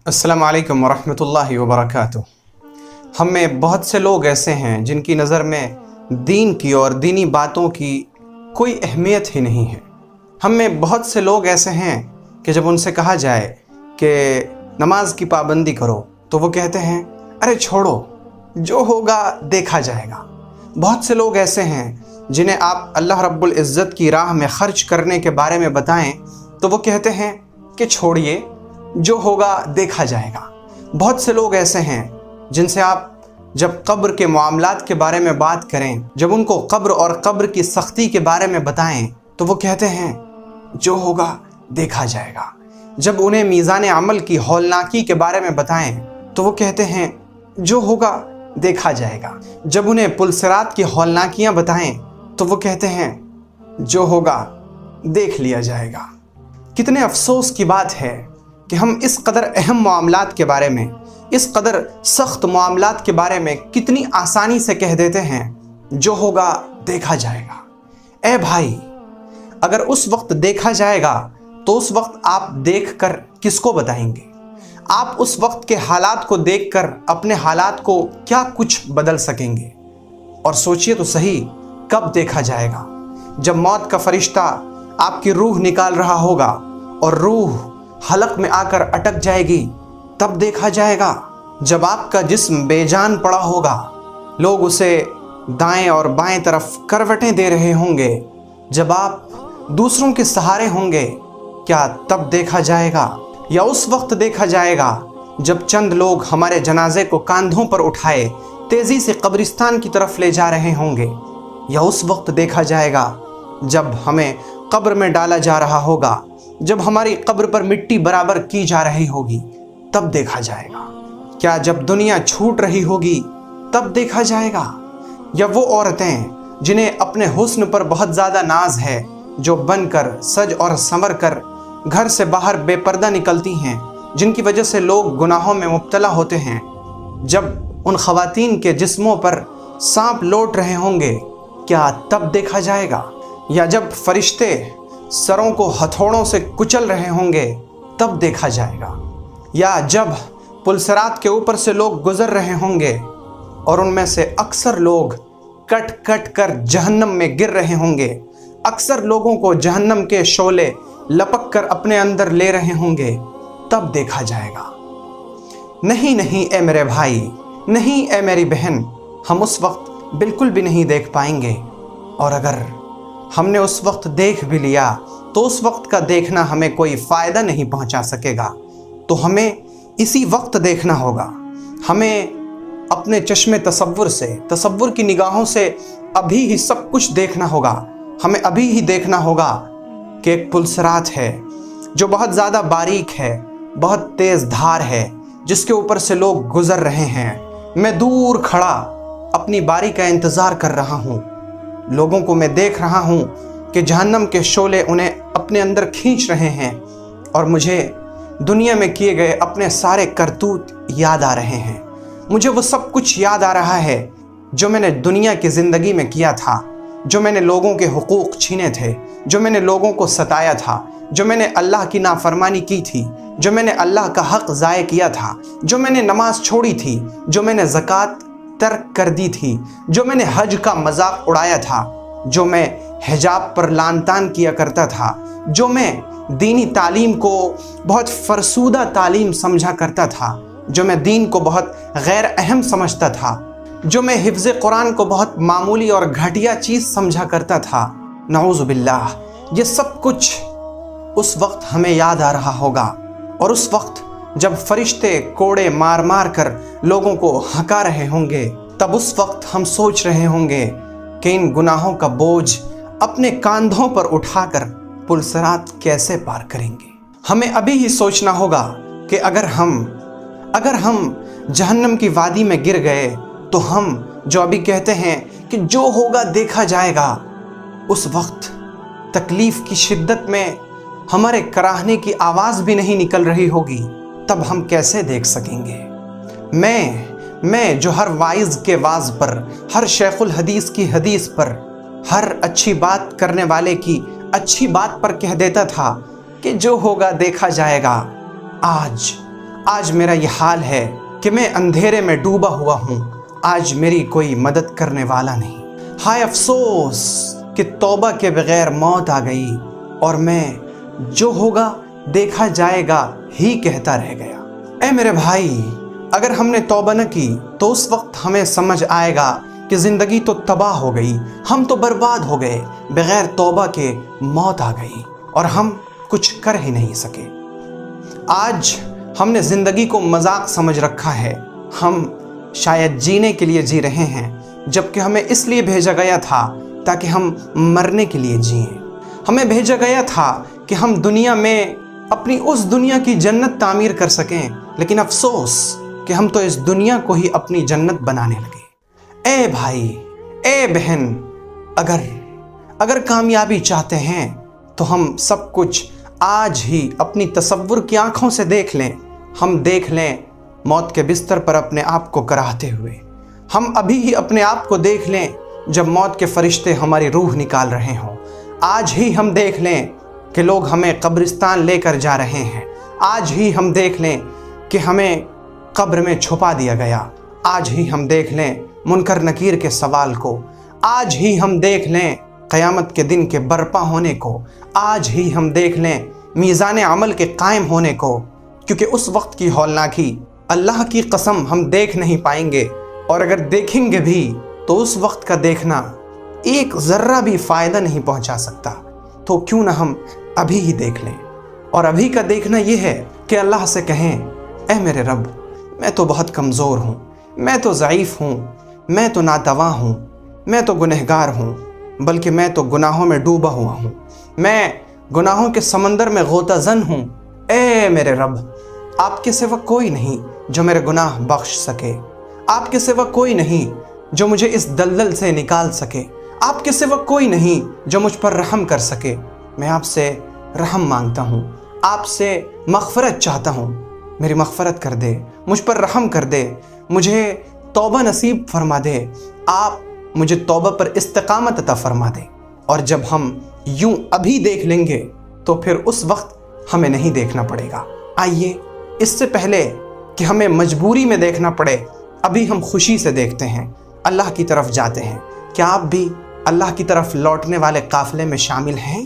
अस्सलामु अलैकुम वरहमतुल्लाहि वबरकातुह। हम में बहुत से लोग ऐसे हैं जिनकी नज़र में दीन की और दीनी बातों की कोई अहमियत ही नहीं है। हम में बहुत से लोग ऐसे हैं कि जब उनसे कहा जाए कि नमाज की पाबंदी करो तो वो कहते हैं अरे छोड़ो, जो होगा देखा जाएगा। बहुत से लोग ऐसे हैं जिन्हें आप अल्लाह रब्बुल इज़्ज़त की राह में ख़र्च करने के बारे में बताएं तो वो कहते हैं कि छोड़िए, जो होगा देखा जाएगा। बहुत से लोग ऐसे हैं जिनसे आप जब कब्र के मामलात के बारे में बात करें, जब उनको कब्र और कब्र की सख्ती के बारे में बताएं तो वो कहते हैं जो होगा देखा जाएगा। जब उन्हें मीज़ान अमल की हौलनाकी के बारे में बताएं तो वो कहते हैं जो होगा देखा जाएगा। जब उन्हें पुलसिरात की हौलनाकियाँ बताएं तो वो कहते हैं जो होगा देख लिया जाएगा। कितने अफसोस की बात है कि हम इस कदर अहम मामलात के बारे में, इस कदर सख्त मामलात के बारे में कितनी आसानी से कह देते हैं जो होगा देखा जाएगा। ए भाई, अगर उस वक्त देखा जाएगा तो उस वक्त आप देखकर किसको बताएंगे? आप उस वक्त के हालात को देखकर अपने हालात को क्या कुछ बदल सकेंगे? और सोचिए तो सही, कब देखा जाएगा? जब मौत का फरिश्ता आपकी रूह निकाल रहा होगा और रूह हलक में आकर अटक जाएगी, तब देखा जाएगा। जब आपका जिस्म बेजान पड़ा होगा, लोग उसे दाएं और बाएं तरफ करवटें दे रहे होंगे, जब आप दूसरों के सहारे होंगे, क्या तब देखा जाएगा? या उस वक्त देखा जाएगा जब चंद लोग हमारे जनाजे को कांधों पर उठाए तेज़ी से कब्रिस्तान की तरफ ले जा रहे होंगे? या उस वक्त देखा जाएगा जब हमें कब्र में डाला जा रहा होगा, जब हमारी कब्र पर मिट्टी बराबर की जा रही होगी, तब देखा जाएगा? क्या जब दुनिया छूट रही होगी तब देखा जाएगा? या वो औरतें जिन्हें अपने हुस्न पर बहुत ज़्यादा नाज है, जो बनकर सज और संवर कर घर से बाहर बेपर्दा निकलती हैं, जिनकी वजह से लोग गुनाहों में मुब्तला होते हैं, जब उन ख़वातीन के जिस्मों पर सांप लौट रहे होंगे, क्या तब देखा जाएगा? या जब फरिश्ते सरों को हथौड़ों से कुचल रहे होंगे, तब देखा जाएगा? या जब पुलसिरात के ऊपर से लोग गुजर रहे होंगे और उनमें से अक्सर लोग कट कट कर जहन्नम में गिर रहे होंगे, अक्सर लोगों को जहन्नम के शोले लपक कर अपने अंदर ले रहे होंगे, तब देखा जाएगा? नहीं नहीं ए मेरे भाई, नहीं ए मेरी बहन, हम उस वक्त बिल्कुल भी नहीं देख पाएंगे। और अगर हमने उस वक्त देख भी लिया तो उस वक्त का देखना हमें कोई फ़ायदा नहीं पहुंचा सकेगा। तो हमें इसी वक्त देखना होगा। हमें अपने चश्मे तसव्वुर से, तसव्वुर की निगाहों से अभी ही सब कुछ देखना होगा। हमें अभी ही देखना होगा कि एक पुलसिरात है जो बहुत ज़्यादा बारीक है, बहुत तेज़ धार है, जिसके ऊपर से लोग गुज़र रहे हैं। मैं दूर खड़ा अपनी बारी का इंतज़ार कर रहा हूँ। लोगों को मैं देख रहा हूँ कि जहन्नम के शोले उन्हें अपने अंदर खींच रहे हैं और मुझे दुनिया में किए गए अपने सारे करतूत याद आ रहे हैं। मुझे वो सब कुछ याद आ रहा है जो मैंने दुनिया की ज़िंदगी में किया था, जो मैंने लोगों के हुकूक छीने थे, जो मैंने लोगों को सताया था, जो मैंने अल्लाह की नाफरमानी की थी, जो मैंने अल्लाह का हक़ ज़ाय किया था, जो मैंने नमाज छोड़ी थी, जो मैंने ज़कात तर्क कर दी थी, जो मैंने हज का मजाक उड़ाया था, जो मैं हिजाब पर लान तान किया करता था, जो मैं दीनी तालीम को बहुत फरसूदा तालीम समझा करता था, जो मैं दीन को बहुत गैर अहम समझता था, जो मैं हिफ्ज़ कुरान को बहुत मामूली और घटिया चीज़ समझा करता था, नऊज़ु बिल्लाह, ये सब कुछ उस वक्त हमें याद आ रहा होगा। और उस वक्त जब फरिश्ते कोड़े मार मार कर लोगों को हका रहे होंगे, तब उस वक्त हम सोच रहे होंगे कि इन गुनाहों का बोझ अपने कांधों पर उठाकर पुलसिरात कैसे पार करेंगे। हमें अभी ही सोचना होगा कि अगर हम जहन्नम की वादी में गिर गए तो हम जो अभी कहते हैं कि जो होगा देखा जाएगा, उस वक्त तकलीफ़ की शिद्दत में हमारे कराहने की आवाज़ भी नहीं निकल रही होगी, तब हम कैसे देख सकेंगे? मैं जो हर वाइज़ के वाज पर, हर शेखुल हदीस की हदीस पर, हर अच्छी बात करने वाले की अच्छी बात पर कह देता था कि जो होगा देखा जाएगा, آج میرا یہ حال ہے کہ میں اندھیرے میں ڈوبا ہوا ہوں، آج میری کوئی مدد کرنے والا نہیں۔ ہائے افسوس کہ توبہ کے بغیر موت آ گئی اور میں جو ہوگا دیکھا جائے گا ہی کہتا رہ گیا۔ اے میرے بھائی، اگر ہم نے توبہ نہ کی تو اس وقت ہمیں سمجھ آئے گا کہ زندگی تو تباہ ہو گئی، ہم تو برباد ہو گئے، بغیر توبہ کے موت آ گئی اور ہم کچھ کر ہی نہیں سکے۔ آج ہم نے زندگی کو مذاق سمجھ رکھا ہے، ہم شاید جینے کے لیے جی رہے ہیں جبکہ ہمیں اس لیے بھیجا گیا تھا تاکہ ہم مرنے کے لیے جئیں۔ ہمیں بھیجا گیا تھا کہ ہم دنیا میں اپنی اس دنیا کی جنت تعمیر کر سکیں، لیکن افسوس کہ ہم تو اس دنیا کو ہی اپنی جنت بنانے لگے۔ اے بھائی، اے بہن، اگر کامیابی چاہتے ہیں تو ہم سب کچھ آج ہی اپنی تصور کی آنکھوں سے دیکھ لیں۔ ہم دیکھ لیں موت کے بستر پر اپنے آپ کو کراہتے ہوئے، ہم ابھی ہی اپنے آپ کو دیکھ لیں جب موت کے فرشتے ہماری روح نکال رہے ہوں۔ آج ہی ہم دیکھ لیں کہ لوگ ہمیں قبرستان لے کر جا رہے ہیں، آج ہی ہم دیکھ لیں کہ ہمیں قبر میں چھپا دیا گیا، آج ہی ہم دیکھ لیں منکر نکیر کے سوال کو، آج ہی ہم دیکھ لیں قیامت کے دن کے برپا ہونے کو، آج ہی ہم دیکھ لیں میزان عمل کے قائم ہونے کو، کیونکہ اس وقت کی ہولناکی اللہ کی قسم ہم دیکھ نہیں پائیں گے، اور اگر دیکھیں گے بھی تو اس وقت کا دیکھنا ایک ذرہ بھی فائدہ نہیں پہنچا سکتا۔ تو کیوں نہ ہم ابھی ہی دیکھ لیں، اور ابھی کا دیکھنا یہ ہے کہ اللہ سے کہیں، اے میرے رب، میں تو بہت کمزور ہوں، میں تو ضعیف ہوں، میں تو ناتواں ہوں، میں تو گنہگار ہوں، بلکہ میں تو گناہوں میں ڈوبا ہوا ہوں، میں گناہوں کے سمندر میں غوطہ زن ہوں۔ اے میرے رب، آپ کے سوا کوئی نہیں جو میرے گناہ بخش سکے، آپ کے سوا کوئی نہیں جو مجھے اس دلدل سے نکال سکے، آپ کے سوا کوئی نہیں جو مجھ پر رحم کر سکے۔ میں آپ سے رحم مانگتا ہوں، آپ سے مغفرت چاہتا ہوں، میری مغفرت کر دے، مجھ پر رحم کر دے، مجھے توبہ نصیب فرما دے، آپ مجھے توبہ پر استقامت عطا فرما دے۔ اور جب ہم یوں ابھی دیکھ لیں گے تو پھر اس وقت ہمیں نہیں دیکھنا پڑے گا۔ آئیے اس سے پہلے کہ ہمیں مجبوری میں دیکھنا پڑے، ابھی ہم خوشی سے دیکھتے ہیں، اللہ کی طرف جاتے ہیں۔ کیا آپ بھی اللہ کی طرف لوٹنے والے قافلے میں شامل ہیں؟